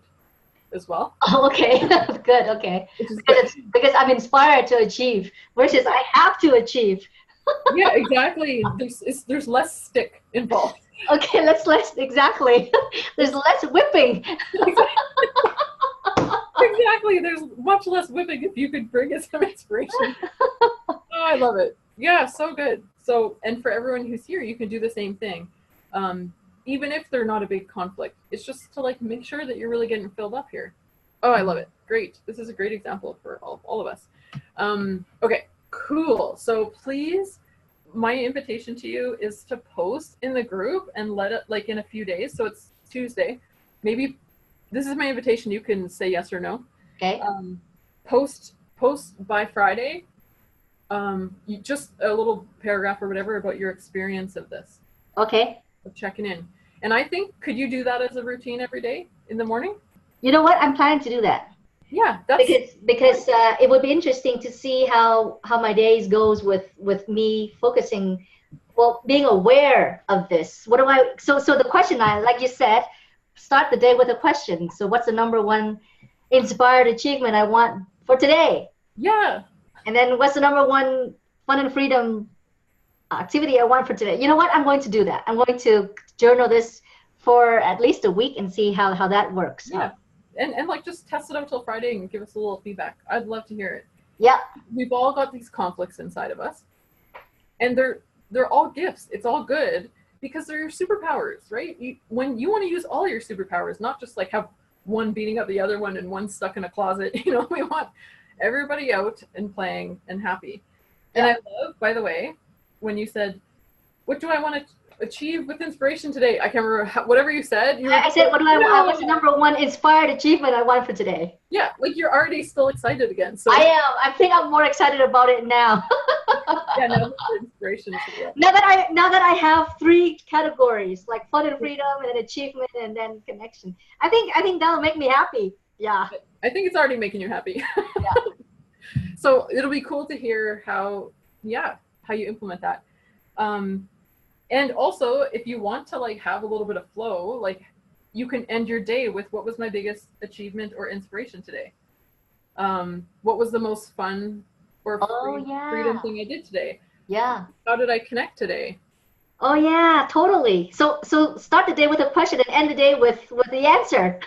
as well. Oh, okay. Good. Okay. Because I'm inspired to achieve versus I have to achieve. Yeah, exactly. There's less stick involved. Okay, exactly. There's less whipping. Exactly. There's much less whipping if you could bring us some inspiration. Oh, I love it. Yeah, so good. So, and for everyone who's here, you can do the same thing. Even if they're not a big conflict, it's just to like make sure that you're really getting filled up here. Oh, I love it. Great. This is a great example for all of us. Okay, cool. So please, my invitation to you is to post in the group and let it, like, in a few days. So it's Tuesday. Maybe this is my invitation. You can say yes or no. Okay. Post by Friday. You just a little paragraph or whatever about your experience of this. Okay. Of checking in. And I think, could you do that as a routine every day in the morning? You know what? I'm planning to do that. Yeah, because it would be interesting to see how my days goes with me focusing, well, being aware of this. What do I? So the question, like you said, start the day with a question. So what's the number 1 inspired achievement I want for today? Yeah. And then what's the number 1 fun and freedom activity I want for today? You know what? I'm going to do that. I'm going to journal this for at least a week and see how that works. Yeah. And like, just test it out till Friday and give us a little feedback. I'd love to hear it. Yeah. We've all got these conflicts inside of us, and they're all gifts. It's all good because they're your superpowers, right? When you want to use all your superpowers, not just like have one beating up the other one and one stuck in a closet. You know, we want everybody out and playing and happy. And I love, by the way, when you said, what do I want to achieve with inspiration today? I can't remember whatever you said. I said, what do I want? What's the number one inspired achievement I want for today? Yeah, like you're already still excited again. So I am. I think I'm more excited about it now. yeah, no, inspiration. Now that I have 3 categories, like fun and freedom, and then achievement, and then connection. I think that'll make me happy. Yeah. I think it's already making you happy. Yeah. So it'll be cool to hear how you implement that. And also, if you want to like have a little bit of flow, like you can end your day with what was my biggest achievement or inspiration today? What was the most fun or freedom thing I did today? Yeah. How did I connect today? Oh yeah, totally. So start the day with a question and end the day with the answer.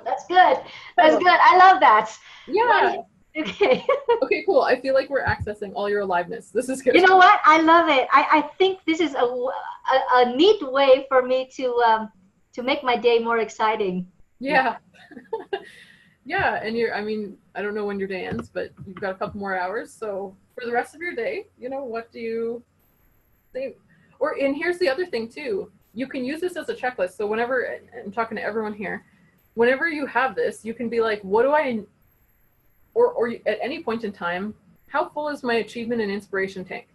That's good. That's good. I love that. Yeah. Okay. Okay, cool. I feel like we're accessing all your aliveness. This is good. You know what? I love it. I think this is a neat way for me to make my day more exciting. Yeah. Yeah, and I don't know when your day ends, but you've got a couple more hours. So for the rest of your day, you know, what do you think? And here's the other thing too. You can use this as a checklist. So whenever, I'm talking to everyone here, whenever you have this, you can be like, what do I, or at any point in time, how full is my achievement and inspiration tank?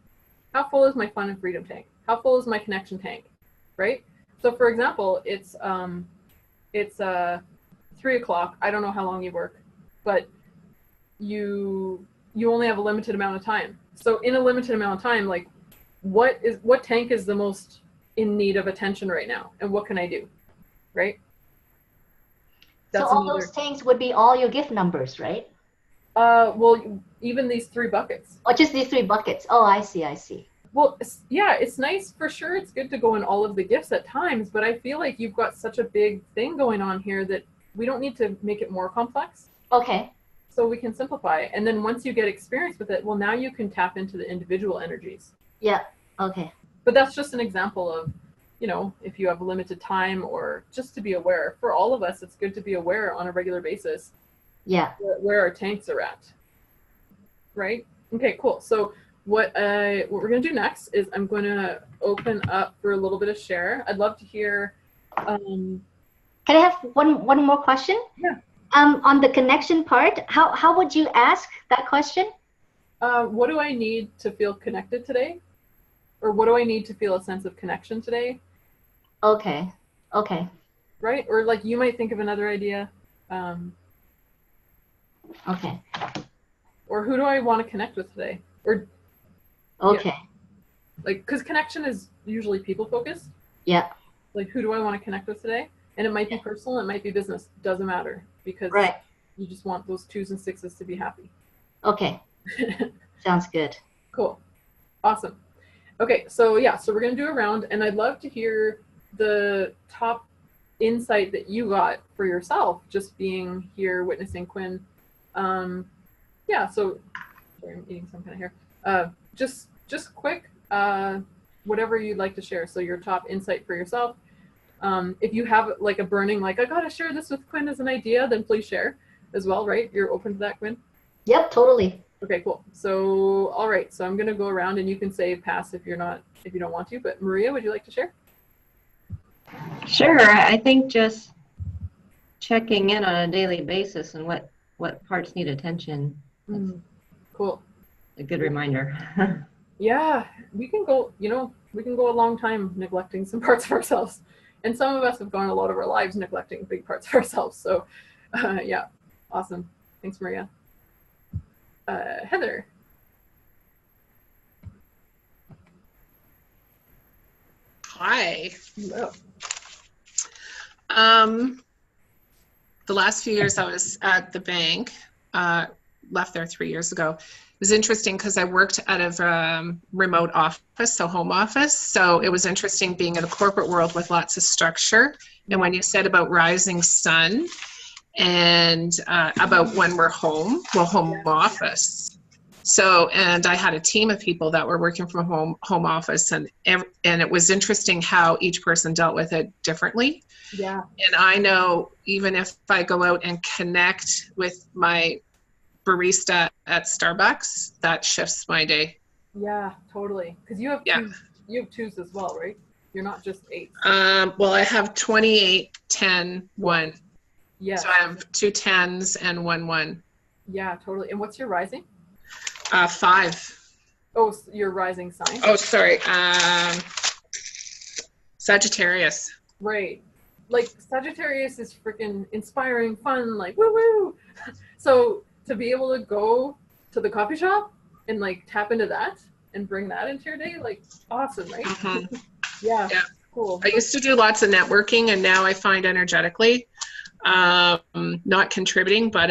How full is my fun and freedom tank? How full is my connection tank? Right? So for example, it's 3 o'clock. I don't know how long you work, but you only have a limited amount of time. So in a limited amount of time, like what tank is the most in need of attention right now? And what can I do? Right? So all those tanks would be all your gift numbers, right? Well, even these 3 buckets. Oh, just these 3 buckets. Oh, I see. Well, yeah, it's nice for sure. It's good to go in all of the gifts at times, but I feel like you've got such a big thing going on here that we don't need to make it more complex. Okay. So we can simplify it. And then once you get experience with it, well, now you can tap into the individual energies. Yeah. Okay. But that's just an example of, you know, if you have limited time or just to be aware. For all of us, it's good to be aware on a regular basis. Yeah. Where our tanks are at. Right? Okay, cool. So what we're going to do next is I'm going to open up for a little bit of share. I'd love to hear. Can I have one more question? Yeah. On the connection part, how would you ask that question? What do I need to feel connected today? Or what do I need to feel a sense of connection today? Okay. Right? Or like you might think of another idea. Okay. Or who do I want to connect with today? Or okay. Yeah. Like, because connection is usually people focused. Yeah. Like, who do I want to connect with today? And it might be personal, it might be business. Doesn't matter because you just want those 2s and 6s to be happy. Okay. Sounds good. Cool. Awesome. Okay, so yeah, so we're gonna do a round, and I'd love to hear the top insight that you got for yourself just being here witnessing Quynh. Yeah, so sorry, I'm eating some kind of hair. Just quick, whatever you'd like to share. So your top insight for yourself. If you have like a burning, like I gotta share this with Quynh as an idea, then please share as well, right? You're open to that, Quynh? Yep, totally. Okay, cool. So, all right. So I'm gonna go around, and you can say pass if you don't want to. But Maria, would you like to share? Sure. I think just checking in on a daily basis and what parts need attention. Cool. A good reminder. Yeah, we can go a long time neglecting some parts of ourselves. And some of us have gone a lot of our lives neglecting big parts of ourselves. So, yeah, awesome. Thanks, Maria. Heather. Hi. Hello. The last few years I was at the bank, left there 3 years ago. It was interesting because I worked out of remote office, so home office. So it was interesting being in a corporate world with lots of structure. And when you said about rising sun and about when we're home, well, home office. So, and I had a team of people that were working from home office, and it was interesting how each person dealt with it differently. Yeah. And I know even if I go out and connect with my barista at Starbucks, that shifts my day. Yeah, totally. Because you have Yeah. you have twos as well, right? You're not just eights. Well, I have 28, 10, 1. Yes. So I have 2 10s and 1 1. Yeah, totally. And what's your rising? 5. Oh, your rising sign? Oh, sorry. Sagittarius. Right. Like Sagittarius is freaking inspiring, fun, like woo woo. So to be able to go to the coffee shop and like tap into that and bring that into your day, like awesome, right? Mm-hmm. Yeah. Yeah. Cool. I used to do lots of networking, and now I find energetically not contributing, but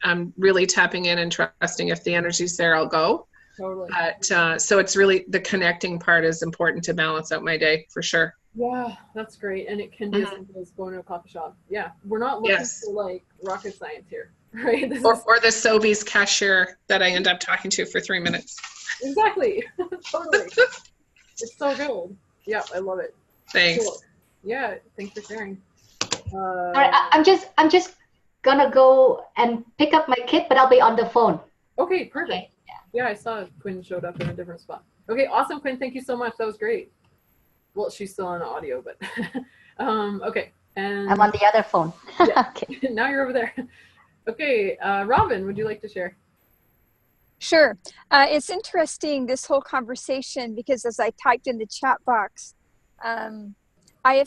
I'm really tapping in and trusting if the energy's there, I'll go. Totally. But so it's really the connecting part is important to balance out my day for sure. Yeah, that's great. And it can be as simple as going to a coffee shop. Yeah. We're not looking for like rocket science here, right? Or the Sobeys cashier that I end up talking to for 3 minutes. Exactly. Totally. It's so good. Yeah, I love it. Thanks. Cool. Yeah, thanks for sharing. All right, I'm just gonna go and pick up my kid, but I'll be on the phone. Okay, perfect. Okay. Yeah, I saw Quynh showed up in a different spot. Okay, awesome, Quynh. Thank you so much. That was great. Well, she's still on audio, but okay. And I'm on the other phone. Yeah. Okay. Now you're over there. Okay, Robin, would you like to share? Sure. It's interesting, this whole conversation, because as I typed in the chat box, I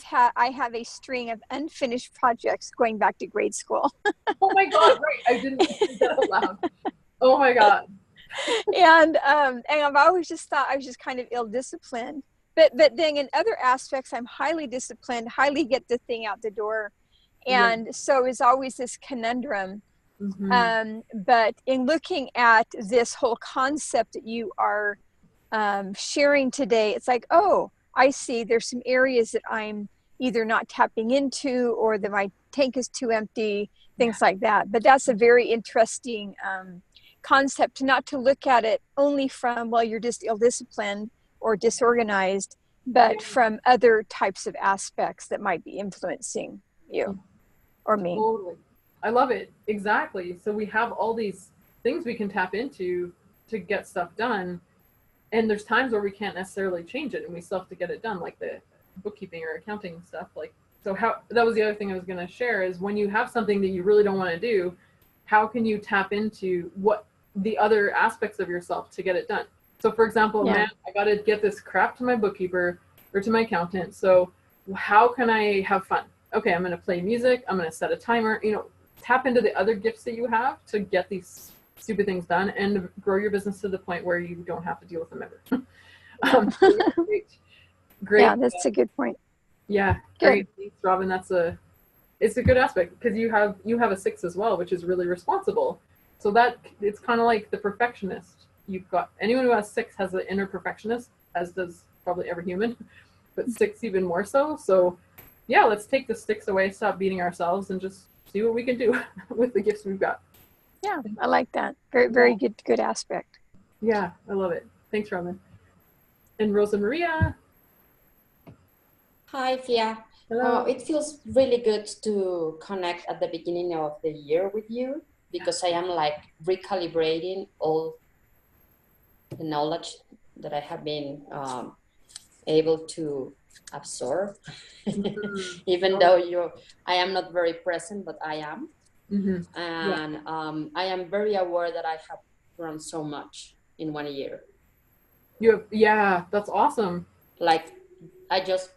have a string of unfinished projects going back to grade school. Oh my God, right. I didn't say that out loud. Oh my God. And I've always just thought I was just kind of ill-disciplined. But then in other aspects, I'm highly disciplined, highly get the thing out the door. And so it's always this conundrum. Mm-hmm. But in looking at this whole concept that you are sharing today, it's like, oh, I see there's some areas that I'm either not tapping into, or that my tank is too empty, things like that. But that's a very interesting concept, not to look at it only from, well, you're just ill-disciplined or disorganized, but from other types of aspects that might be influencing you or me. Totally. I love it. Exactly. So we have all these things we can tap into to get stuff done. And there's times where we can't necessarily change it and we still have to get it done, like the bookkeeping or accounting stuff. Like, so how, that was the other thing I was going to share, is when you have something that you really don't want to do, how can you tap into what the other aspects of yourself to get it done? So for example, man, I got to get this crap to my bookkeeper or to my accountant. So how can I have fun? Okay, I'm going to play music. I'm going to set a timer, tap into the other gifts that you have to get these stupid things done and grow your business to the point where you don't have to deal with them ever. Great. Yeah, that's a good point. Yeah, great. Thanks, Robin. It's a good aspect, because you have a 6 as well, which is really responsible. So that it's kind of like the perfectionist. You've got anyone who has 6 has an inner perfectionist, as does probably every human, but 6 even more so. So yeah, let's take the sticks away, stop beating ourselves, and just see what we can do with the gifts we've got. Yeah, I like that. Very, very good aspect. Yeah, I love it. Thanks, Robin. And Rosa Maria. Hi, Fia. Hello. It feels really good to connect at the beginning of the year with you, because I am like recalibrating all the knowledge that I have been able to absorb. Even though I am not very present, but I am. Mm-hmm. And I am very aware that I have grown so much in 1 year. Yeah, that's awesome. Like, I just,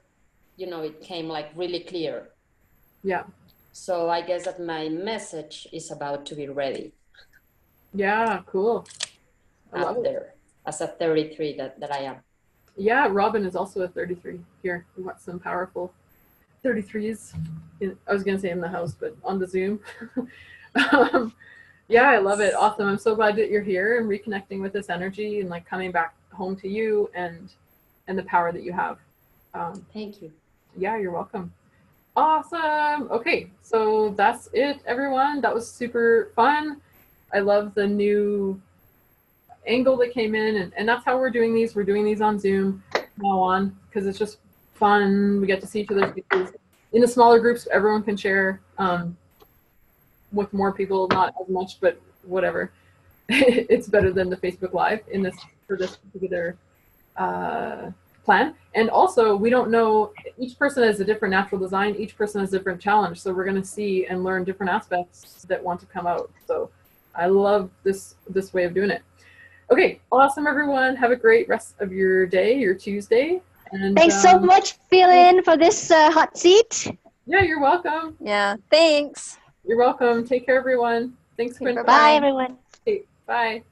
it came like really clear. Yeah. So I guess that my message is about to be ready. Yeah, cool. Up there as a 33 that I am. Yeah, Robin is also a 33 here. We want some powerful 33s. I was going to say in the house, but on the Zoom. Yeah, I love it. Awesome. I'm so glad that you're here and reconnecting with this energy and like coming back home to you and the power that you have. Thank you. Yeah, you're welcome. Awesome. Okay, so that's it, everyone. That was super fun. I love the new angle that came in, and that's how we're doing these. We're doing these on Zoom from now on because it's just fun. We get to see each other's faces. In the smaller groups, everyone can share. With more people, not as much, but whatever. It's better than the Facebook Live for this particular plan. And also, we don't know, each person has a different natural design, each person has a different challenge, so we're going to see and learn different aspects that want to come out. So I love this way of doing it. Okay, awesome, everyone. Have a great rest of your day, your Tuesday. And thanks so much, Quynh, for this hot seat. Yeah, you're welcome. Yeah, thanks. You're welcome. Take care, everyone. Thanks, Quynh. Bye, everyone. Okay, bye.